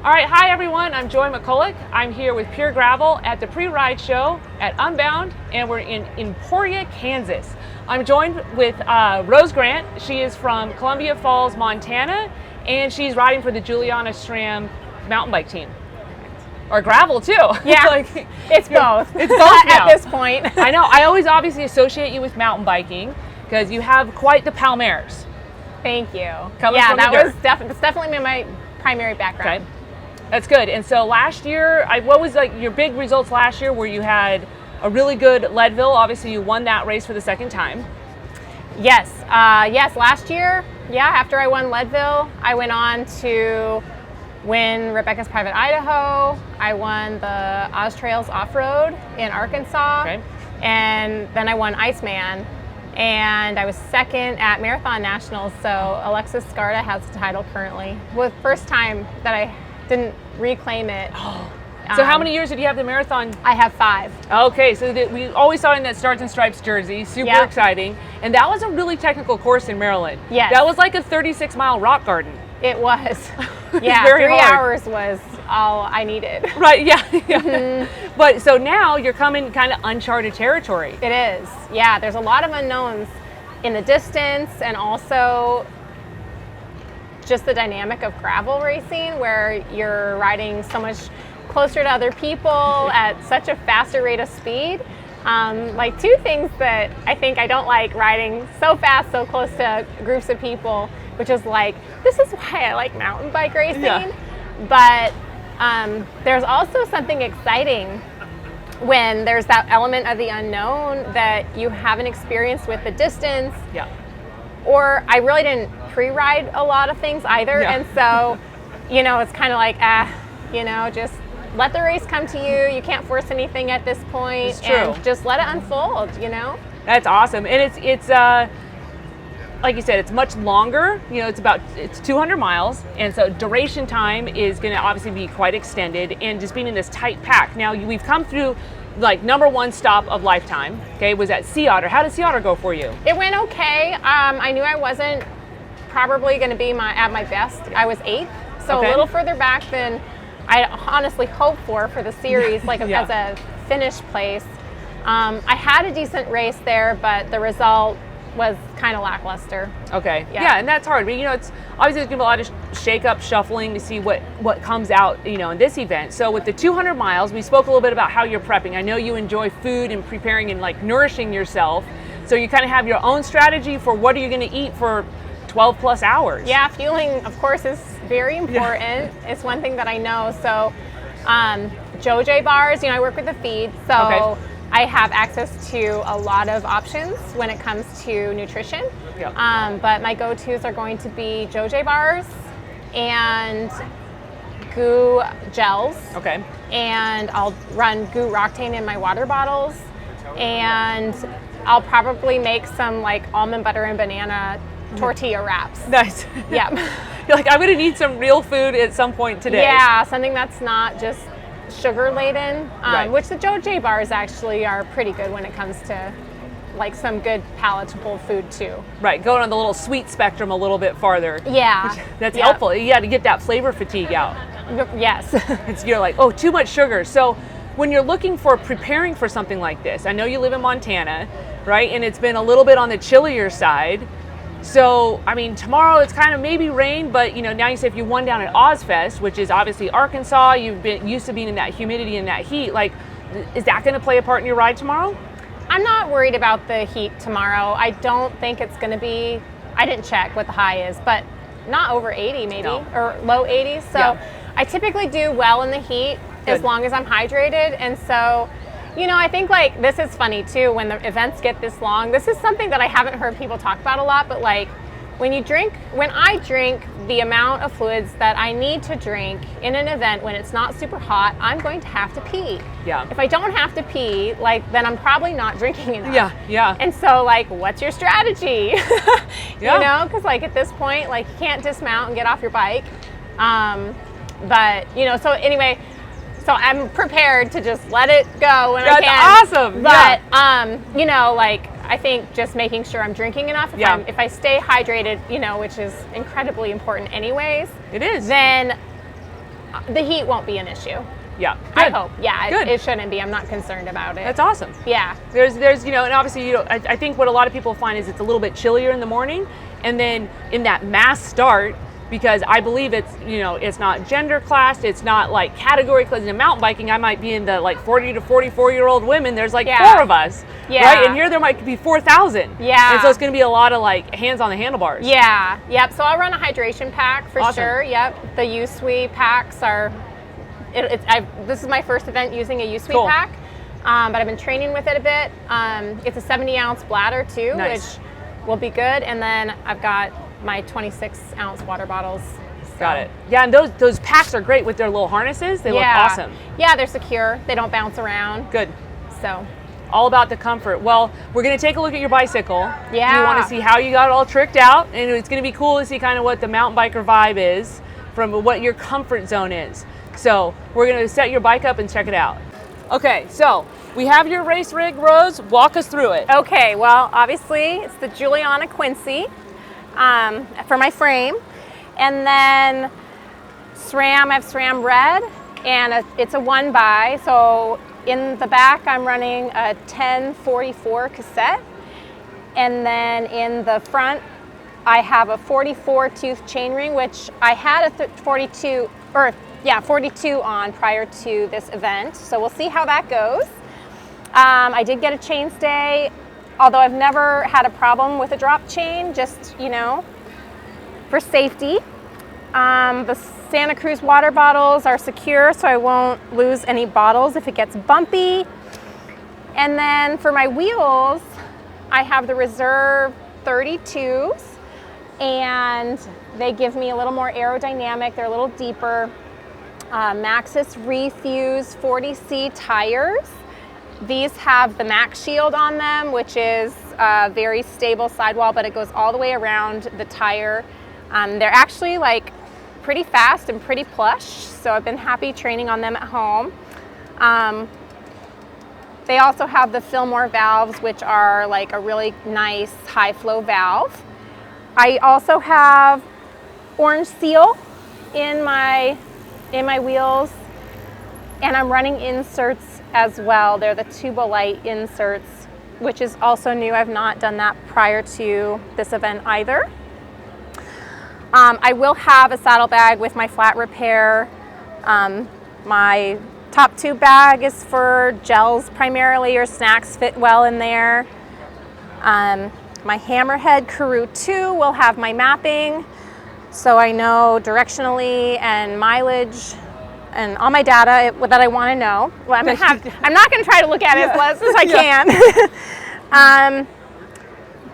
All right, hi everyone, I'm Joy McCulloch. I'm here with Pure Gravel at the pre-ride show at Unbound, and we're in Emporia, Kansas. I'm joined with Rose Grant. She is from Columbia Falls, Montana, and she's riding for the Juliana mountain bike team. Or gravel too. Yeah, it's both. It's both at this point. I know, I always obviously associate you with mountain biking because you have quite the Palmares. Thank you. That's definitely my primary background. Okay. That's good. And so last year, what was like your big results last year where you had a really good Leadville? Obviously you won that race for the second time. Yes, last year, after I won Leadville, I went on to win Rebecca's Private Idaho. I won the Oz Trails Off-Road in Arkansas. Okay. And then I won Iceman. And I was second at Marathon Nationals, so Alexis Scarda has the title currently. Well, first time that I didn't reclaim it. Oh. So how many years did you have the marathon? I have 5. Okay, so we always saw in that Stars and Stripes jersey, super exciting. And that was a really technical course in Maryland. Yes. That was like a 36-mile rock garden. It was. Yeah, very 3 hard. hours was all I needed. Right, yeah. Mm-hmm. But so now you're coming kind of uncharted territory. It is. Yeah, there's a lot of unknowns in the distance and also just the dynamic of gravel racing where you're riding so much closer to other people at such a faster rate of speed. Like 2 things that I think I don't like riding so fast, so close to groups of people, which is like, this is why I like mountain bike racing. Yeah. But there's also something exciting when there's that element of the unknown that you haven't experienced with the distance. Yeah. Or I really didn't pre-ride a lot of things either. Yeah. And so, it's kind of like, just let the race come to you. You can't force anything at this point. It's true. And just let it unfold, That's awesome. And it's like you said, it's much longer. It's 200 miles. And so duration time is going to obviously be quite extended and just being in this tight pack. Now we've come through like number 1 stop of lifetime, okay, was at Sea Otter. How did Sea Otter go for you? It went okay. I knew I wasn't probably going to be at my best. I was 8th, so okay. A little further back than I honestly hoped for the series, as a finish place. I had a decent race there, but the result was kind of lackluster. Okay. Yeah, and that's hard. But it's obviously there's gonna be a lot of shake-up, shuffling to see what comes out, in this event. So with the 200 miles, we spoke a little bit about how you're prepping. I know you enjoy food and preparing and like nourishing yourself. So you kind of have your own strategy for what are you going to eat for 12 plus hours. Yeah, fueling, of course, is very important. Yeah. It's one thing that I know. So JoJ bars, I work with the feed, so okay. I have access to a lot of options when it comes to nutrition. Yeah. But my go-tos are going to be JoJ bars and goo gels. Okay. And I'll run goo Roctane in my water bottles. And I'll probably make some like almond butter and banana tortilla wraps. Nice. Yeah. You're like, I'm going to need some real food at some point today. Yeah, something that's not just sugar laden, right. Which the JoJ bars actually are pretty good when it comes to like some good palatable food too. Right, going on the little sweet spectrum a little bit farther. Yeah. That's helpful. You got to get that flavor fatigue out. Yes. You're like, oh, too much sugar. So when you're looking for preparing for something like this, I know you live in Montana, right? And it's been a little bit on the chillier side. So, tomorrow it's kind of maybe rain, but now you say if you won down at Ozfest, which is obviously Arkansas, you've been used to being in that humidity and that heat, like, is that going to play a part in your ride tomorrow? I'm not worried about the heat tomorrow. I don't think it's going to be, I didn't check what the high is, but not over 80 maybe, or low 80s. So yeah. I typically do well in the heat as long as I'm hydrated. And so, I think like this is funny too, when the events get this long. This is something that I haven't heard people talk about a lot, but like when I drink the amount of fluids that I need to drink in an event when it's not super hot, I'm going to have to pee. Yeah. If I don't have to pee, then I'm probably not drinking enough. Yeah. And so what's your strategy? Because at this point, you can't dismount and get off your bike. But so anyway, so I'm prepared to just let it go when I can. That's awesome. But I think just making sure I'm drinking enough. If I stay hydrated, which is incredibly important anyways. It is. Then The heat won't be an issue. Yeah, I good. hope. Yeah, Good. it shouldn't be. I'm not concerned about it. That's awesome. Yeah. There's you know, and obviously, you know, I think what a lot of people find is it's a little bit chillier in the morning, and then in that mass start, because I believe it's, you know, it's not gender classed, it's not like category classed. In mountain biking, I might be in the like 40 to 44-year-old women. There's like 4 of us, right? And here there might be 4,000. Yeah. And so it's going to be a lot of like hands on the handlebars. Yeah. Yep. So I'll run a hydration pack for Awesome. sure. Yep. The USWE packs are. This is my first event using a USWE Cool. pack, but I've been training with it a bit. It's a 70-ounce bladder too, Nice. which will be good. And then I've got my 26-ounce water bottles. So. Got it. Yeah, and those packs are great with their little harnesses. They look awesome. Yeah, they're secure. They don't bounce around. Good. So. All about the comfort. Well, we're going to take a look at your bicycle. Yeah. Do you want to see how you got it all tricked out? And it's going to be cool to see kind of what the mountain biker vibe is from what your comfort zone is. So we're going to set your bike up and check it out. Okay, so we have your race rig, Rose. Walk us through it. Okay, well, obviously it's the Juliana Quincy for my frame. And then SRAM, I have SRAM Red, and it's a 1x. So in the back, I'm running a 1044 cassette. And then in the front, I have a 44 tooth chainring, which I had a 42 on prior to this event. So we'll see how that goes. I did get a chainstay, although I've never had a problem with a drop chain, just, you know, for safety. The Santa Cruz water bottles are secure, so I won't lose any bottles if it gets bumpy. And then for my wheels, I have the Reserve 32s, and they give me a little more aerodynamic. They're a little deeper. Maxxis Refuse 40C tires. These have the Max Shield on them, which is a very stable sidewall, but it goes all the way around the tire. They're actually like pretty fast and pretty plush, so I've been happy training on them at home. They also have the Fillmore valves, which are like a really nice high flow valve. I also have Orange Seal in my wheels, and I'm running inserts as well. They're the Tubolite inserts, which is also new. I've not done that prior to this event either. I will have a saddlebag with my flat repair. My top tube bag is for gels primarily, or snacks fit well in there. My Hammerhead Karoo 2 will have my mapping, so I know directionally and mileage and all my data that I want to know. Well, I'm not going to try to look at it as less as I can.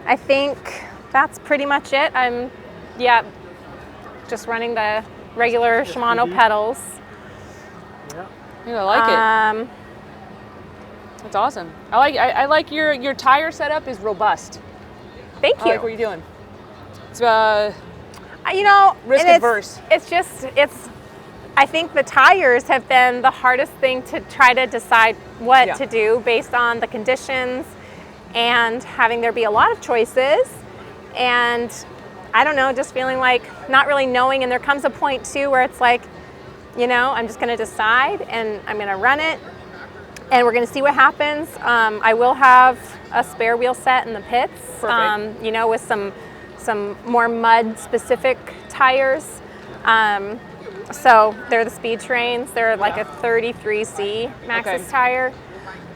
I think that's pretty much it. I'm just running the regular Shimano pedals. Yeah, I like it. That's awesome. I like your tire setup is robust. Thank you. I like what you're doing. It's you know, risk adverse. I think the tires have been the hardest thing to try to decide what to do based on the conditions, and having there be a lot of choices, and I don't know, just feeling like not really knowing. And there comes a point too where it's like, you know, I'm just going to decide and I'm going to run it, and we're going to see what happens. I will have a spare wheel set in the pits, you know, with some more mud specific tires. So they're the Speed Trains. They're like a 33C Maxxis tire.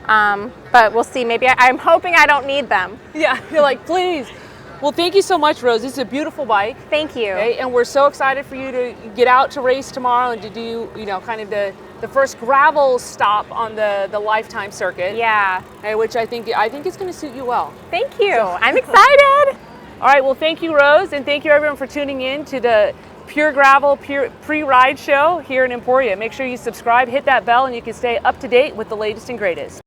But we'll see. Maybe I'm hoping I don't need them. Yeah, you're like, please. Well, thank you so much, Rose. This is a beautiful bike. Thank you. Okay? And we're so excited for you to get out to race tomorrow and to do, you know, kind of the first gravel stop on the Lifetime circuit. Yeah. Okay, which I think is going to suit you well. Thank you. I'm excited. All right. Well, thank you, Rose, and thank you everyone for tuning in to the Pure Gravel pre-ride show here in Emporia. Make sure you subscribe, hit that bell, and you can stay up to date with the latest and greatest.